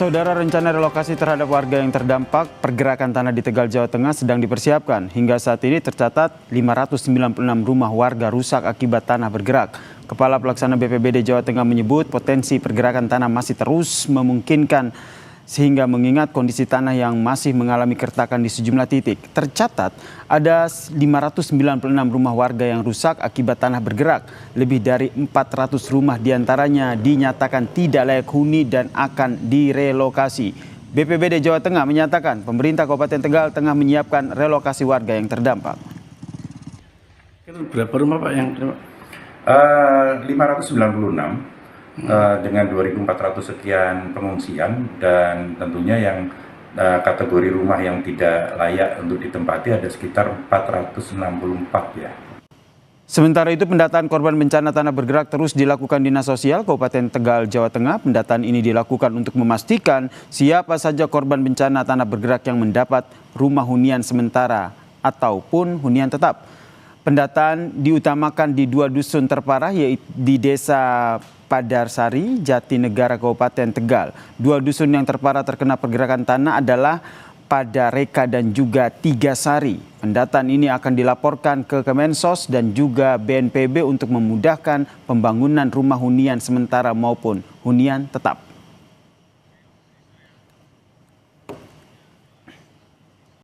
Saudara, rencana relokasi terhadap warga yang terdampak pergerakan tanah di Tegal, Jawa Tengah sedang dipersiapkan. Hingga saat ini tercatat 596 rumah warga rusak akibat tanah bergerak. Kepala Pelaksana BPBD Jawa Tengah menyebut potensi pergerakan tanah masih terus memungkinkan sehingga mengingat kondisi tanah yang masih mengalami keretakan di sejumlah titik. Tercatat ada 596 rumah warga yang rusak akibat tanah bergerak. Lebih dari 400 rumah diantaranya dinyatakan tidak layak huni dan akan direlokasi. BPBD Jawa Tengah menyatakan pemerintah Kabupaten Tegal tengah menyiapkan relokasi warga yang terdampak. Berapa rumah Pak yang 596 dengan 2.400 sekian pengungsian, dan tentunya yang kategori rumah yang tidak layak untuk ditempati ada sekitar 464 ya. Sementara itu, pendataan korban bencana tanah bergerak terus dilakukan Dinas Sosial Kabupaten Tegal, Jawa Tengah. Pendataan ini dilakukan untuk memastikan siapa saja korban bencana tanah bergerak yang mendapat rumah hunian sementara ataupun hunian tetap. Pendataan diutamakan di 2 dusun terparah, yaitu di Desa Padarsari, Jatinegara, Kabupaten Tegal. 2 dusun yang terparah terkena pergerakan tanah adalah Padareka dan juga Tigasari. Pendataan ini akan dilaporkan ke Kemensos dan juga BNPB untuk memudahkan pembangunan rumah hunian sementara maupun hunian tetap.